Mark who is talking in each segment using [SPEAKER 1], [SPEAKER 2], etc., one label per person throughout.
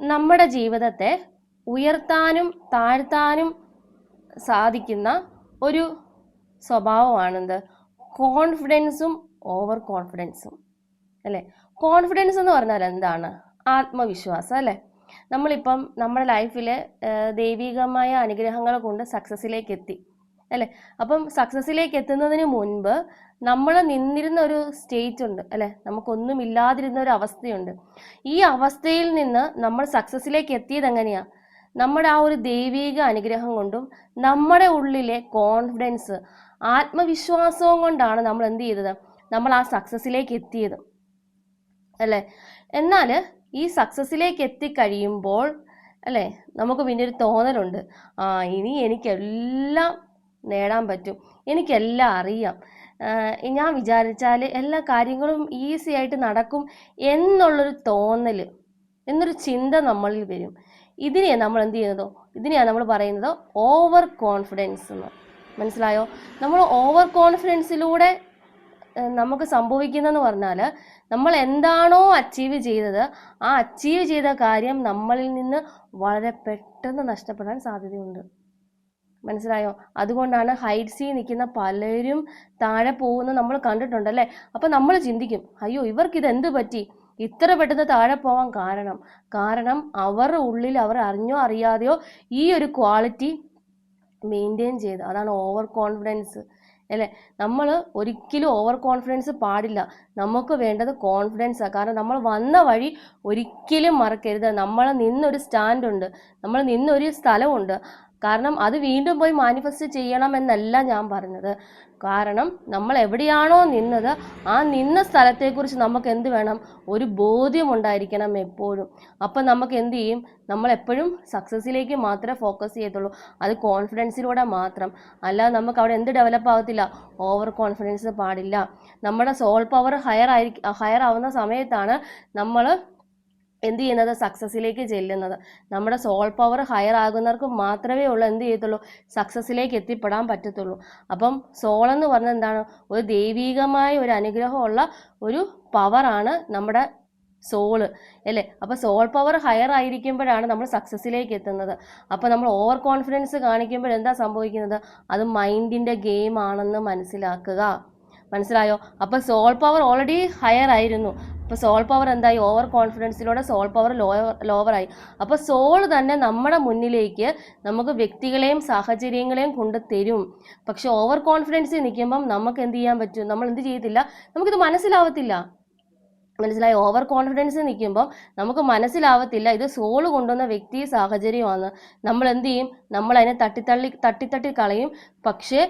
[SPEAKER 1] നമ്മുടെ ജീവിതത്തെ ഉയർത്താനും താഴ്ത്താനും സാധിക്കുന്ന ഒരു സ്വഭാവമാണെന്ത്? കോൺഫിഡൻസും ഓവർ കോൺഫിഡൻസും അല്ലേ? കോൺഫിഡൻസ് എന്ന് പറഞ്ഞാൽ എന്താണ്? ആത്മവിശ്വാസം അല്ലേ? നമ്മളിപ്പം നമ്മുടെ ലൈഫിൽ ദൈവികമായ അനുഗ്രഹങ്ങൾ കൊണ്ട് സക്സസ്സിലേക്ക് എത്തി അല്ലേ? അപ്പം സക്സസ്സിലേക്ക് എത്തുന്നതിന് മുൻപ് നമ്മൾ നിന്നിരുന്ന ഒരു സ്റ്റേറ്റ് ഉണ്ട് അല്ലേ? നമുക്കൊന്നും ഇല്ലാതിരുന്ന ഒരു അവസ്ഥയുണ്ട്. ഈ അവസ്ഥയിൽ നിന്ന് നമ്മൾ സക്സസ്സിലേക്ക് എത്തിയത് എങ്ങനെയാ? നമ്മുടെ ആ ഒരു ദൈവിക അനുഗ്രഹം കൊണ്ടും നമ്മുടെ ഉള്ളിലെ കോൺഫിഡൻസ്, ആത്മവിശ്വാസവും കൊണ്ടാണ് നമ്മൾ എന്ത് ചെയ്തത്? നമ്മൾ ആ സക്സസ്സിലേക്ക് എത്തിയത് അല്ലേ? എന്നാൽ ഈ സക്സസ്സിലേക്ക് എത്തിക്കഴിയുമ്പോൾ അല്ലേ, നമുക്ക് പിന്നെ ഒരു തോന്നലുണ്ട്, ഇനി എനിക്കെല്ലാം നേടാൻ പറ്റും, എനിക്കെല്ലാം അറിയാം, ഞാൻ വിചാരിച്ചാൽ എല്ലാ കാര്യങ്ങളും ഈസി ആയിട്ട് നടക്കും എന്നുള്ളൊരു തോന്നൽ, എന്നൊരു ചിന്ത നമ്മളിൽ വരും. ഇതിനെയാണ് നമ്മൾ എന്ത് ചെയ്യുന്നതോ? ഇതിനെയാണ് നമ്മൾ പറയുന്നത് ഓവർ കോൺഫിഡൻസ് എന്ന്. മനസ്സിലായോ? നമ്മൾ ഓവർ കോൺഫിഡൻസിലൂടെ നമുക്ക് സംഭവിക്കുന്നതെന്ന് പറഞ്ഞാൽ, നമ്മൾ എന്താണോ അച്ചീവ് ചെയ്തത്, ആ അച്ചീവ് ചെയ്ത കാര്യം നമ്മളിൽ നിന്ന് വളരെ പെട്ടെന്ന് നഷ്ടപ്പെടാൻ സാധ്യതയുണ്ട്. മനസ്സിലായോ? അതുകൊണ്ടാണ് ഹൈറ്റ്സിൽ നിൽക്കുന്ന പലരും താഴെ പോകുന്നത് നമ്മൾ കണ്ടിട്ടുണ്ടല്ലേ? അപ്പം നമ്മൾ ചിന്തിക്കും, അയ്യോ ഇവർക്ക് ഇത് എന്ത് പറ്റി ഇത്ര പെട്ടെന്ന് താഴെ പോകാൻ? കാരണം അവരുടെ ഉള്ളിൽ അവർ അറിഞ്ഞോ അറിയാതെയോ ഈ ഒരു ക്വാളിറ്റി മെയിൻറ്റെയിൻ ചെയ്ത്. അതാണ് ഓവർ കോൺഫിഡൻസ് അല്ലേ? നമ്മൾ ഒരിക്കലും ഓവർ കോൺഫിഡൻസ് പാടില്ല. നമുക്ക് വേണ്ടത് കോൺഫിഡൻസാണ്. കാരണം നമ്മൾ വന്ന വഴി ഒരിക്കലും മറക്കരുത്. നമ്മൾ നിന്നൊരു സ്റ്റാൻഡുണ്ട്, നമ്മൾ നിന്നൊരു സ്ഥലമുണ്ട്. കാരണം അത് വീണ്ടും പോയി മാനിഫെസ്റ്റ് ചെയ്യണമെന്നല്ല ഞാൻ പറഞ്ഞത്. കാരണം നമ്മൾ എവിടെയാണോ നിന്നത്, ആ നിന്ന സ്ഥലത്തെക്കുറിച്ച് നമുക്ക് എന്ത് വേണം? ഒരു ബോധ്യമുണ്ടായിരിക്കണം എപ്പോഴും. അപ്പം നമുക്ക് എന്ത് ചെയ്യും? നമ്മളെപ്പോഴും സക്സസ്സിലേക്ക് മാത്രമേ ഫോക്കസ് ചെയ്യത്തുള്ളൂ. അത് കോൺഫിഡൻസിലൂടെ മാത്രം. അല്ലാതെ നമുക്ക് അവിടെ എന്ത് ഡെവലപ്പ് ആകത്തില്ല? ഓവർ കോൺഫിഡൻസ് പാടില്ല. നമ്മുടെ സോൾ പവർ ഹയർ ആവുന്ന സമയത്താണ് നമ്മൾ എന്ത് ചെയ്യുന്നത്? സക്സസ്സിലേക്ക് ചെല്ലുന്നത്. നമ്മുടെ സോൾ പവർ ഹയർ ആകുന്നവർക്ക് മാത്രമേ ഉള്ളൂ എന്ത് ചെയ്യത്തുള്ളൂ? സക്സസ്സിലേക്ക് എത്തിപ്പെടാൻ പറ്റത്തുള്ളൂ. അപ്പം സോൾ എന്ന് പറഞ്ഞാൽ എന്താണ്? ഒരു ദൈവികമായ ഒരു അനുഗ്രഹമുള്ള ഒരു പവറാണ് നമ്മുടെ സോള് അല്ലേ? അപ്പോൾ സോൾ പവർ ഹയർ ആയിരിക്കുമ്പോഴാണ് നമ്മൾ സക്സസ്സിലേക്ക് എത്തുന്നത്. അപ്പോൾ നമ്മൾ ഓവർ കോൺഫിഡൻസ് കാണിക്കുമ്പോൾ എന്താ സംഭവിക്കുന്നത്? അത് മൈൻഡിൻ്റെ ഗെയിം ആണെന്ന് മനസ്സിലാക്കുക. മനസ്സിലായോ? അപ്പോൾ സോൾ പവർ ഓൾറെഡി ഹയർ ആയിരുന്നു. അപ്പോൾ സോൾ പവർ എന്തായി? ഓവർ കോൺഫിഡൻസിലൂടെ സോൾ പവർ ലോവറായി. അപ്പോൾ സോൾ തന്നെ നമ്മുടെ മുന്നിലേക്ക് നമുക്ക് വ്യക്തികളെയും സാഹചര്യങ്ങളെയും കൊണ്ട് തരും. പക്ഷെ ഓവർ കോൺഫിഡൻസിൽ നിൽക്കുമ്പം നമുക്ക് എന്ത് ചെയ്യാൻ പറ്റും? നമ്മൾ എന്ത് ചെയ്യത്തില്ല? നമുക്കിത് മനസ്സിലാവത്തില്ല. മനസ്സിലായി? ഓവർ കോൺഫിഡൻസ് നിൽക്കുമ്പം നമുക്ക് മനസ്സിലാവത്തില്ല ഇത് സോള് കൊണ്ടുവന്ന വ്യക്തി സാഹചര്യമാണ്. നമ്മൾ എന്ത് ചെയ്യും? നമ്മൾ അതിനെ തട്ടി കളയും. പക്ഷേ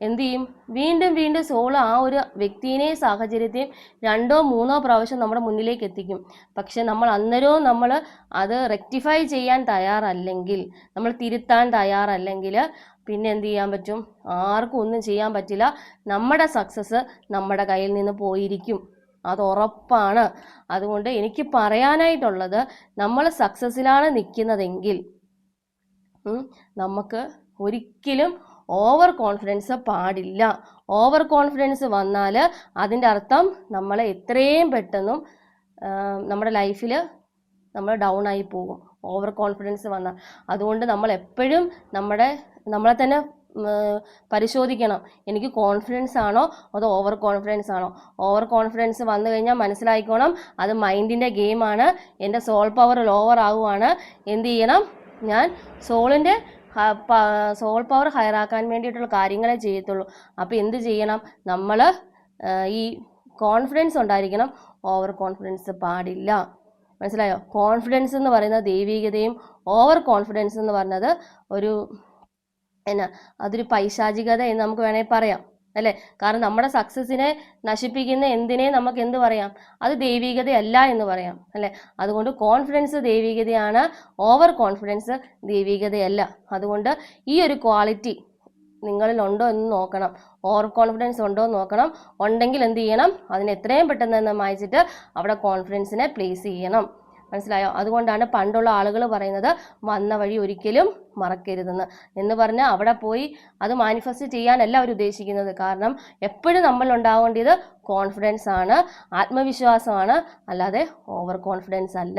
[SPEAKER 1] എന്ത് ചെയ്യും? വീണ്ടും സോള് ആ ഒരു വ്യക്തിയെയും സാഹചര്യത്തെയും 2 or 3 പ്രാവശ്യം നമ്മുടെ മുന്നിലേക്ക് എത്തിക്കും. പക്ഷെ നമ്മൾ അന്നേരവും നമ്മൾ അത് റെക്ടിഫൈ ചെയ്യാൻ തയ്യാറല്ലെങ്കിൽ, നമ്മൾ തിരുത്താൻ തയ്യാറല്ലെങ്കിൽ പിന്നെ എന്ത് ചെയ്യാൻ പറ്റും? ആർക്കും ഒന്നും ചെയ്യാൻ പറ്റില്ല. നമ്മുടെ സക്സസ് നമ്മുടെ കയ്യിൽ നിന്ന് പോയിരിക്കും. അത് ഉറപ്പാണ്. അതുകൊണ്ട് എനിക്ക് പറയാനായിട്ടുള്ളത്, നമ്മൾ സക്സസ്സിലാണ് നിൽക്കുന്നതെങ്കിൽ നമുക്ക് ഒരിക്കലും ഓവർ കോൺഫിഡൻസ് പാടില്ല. ഓവർ കോൺഫിഡൻസ് വന്നാൽ അതിൻ്റെ അർത്ഥം നമ്മളെ എത്രയും പെട്ടെന്നും നമ്മുടെ ലൈഫിൽ നമ്മൾ ഡൗൺ ആയി പോകും. ഓവർ കോൺഫിഡൻസ് വന്നാൽ. അതുകൊണ്ട് നമ്മൾ എപ്പോഴും നമ്മളെ തന്നെ പരിശോധിക്കണം. എനിക്ക് കോൺഫിഡൻസ് ആണോ അതോ ഓവർ കോൺഫിഡൻസ് ആണോ? ഓവർ കോൺഫിഡൻസ് വന്നു കഴിഞ്ഞാൽ മനസ്സിലായിക്കോണം അത് മൈൻഡിൻ്റെ ഗെയിമാണ്. എൻ്റെ സോൾ പവർ ലോവർ ആവുകയാണ്. എന്ത് ചെയ്യണം? ഞാൻ സോൾ പവർ ഹയർ ആക്കാൻ വേണ്ടിയിട്ടുള്ള കാര്യങ്ങളെ ചെയ്യത്തുള്ളൂ. അപ്പോൾ എന്ത് ചെയ്യണം? നമ്മൾ ഈ കോൺഫിഡൻസ് ഉണ്ടായിരിക്കണം. ഓവർ കോൺഫിഡൻസ് പാടില്ല. മനസ്സിലായോ? കോൺഫിഡൻസ് എന്ന് പറയുന്നത് ദൈവികതയും ഓവർ കോൺഫിഡൻസ് എന്ന് പറഞ്ഞത് അതൊരു പൈശാചികത എന്ന് നമുക്ക് വേണമെങ്കിൽ പറയാം അല്ലേ? കാരണം നമ്മുടെ സക്സസിനെ നശിപ്പിക്കുന്ന എന്തിനെ നമുക്ക് എന്ത് പറയാം? അത് ദൈവികതയല്ല എന്ന് പറയാം അല്ലേ? അതുകൊണ്ട് കോൺഫിഡൻസ് ദൈവികതയാണ്, ഓവർ കോൺഫിഡൻസ് ദൈവികതയല്ല. അതുകൊണ്ട് ഈ ഒരു ക്വാളിറ്റി നിങ്ങളിൽ ഉണ്ടോ എന്ന് നോക്കണം. ഓവർ കോൺഫിഡൻസ് ഉണ്ടോ എന്ന് നോക്കണം. ഉണ്ടെങ്കിൽ എന്ത് ചെയ്യണം? അതിനെ എത്രയും പെട്ടെന്ന് മായ്ച്ചിട്ട് അവിടെ കോൺഫിഡൻസിനെ പ്ലേസ് ചെയ്യണം. മനസ്സിലായോ? അതുകൊണ്ടാണ് പണ്ടുള്ള ആളുകൾ പറയുന്നത് വന്ന വഴി ഒരിക്കലും മറക്കരുതെന്ന്. എന്ന് പറഞ്ഞാൽ അവിടെ പോയി അത് മാനിഫെസ്റ്റ് ചെയ്യാനല്ല അവർ ഉദ്ദേശിക്കുന്നത്. കാരണം എപ്പോഴും നമ്മൾ ഉണ്ടാവേണ്ടത് കോൺഫിഡൻസ് ആണ്, ആത്മവിശ്വാസമാണ്, അല്ലാതെ ഓവർ കോൺഫിഡൻസ് അല്ല.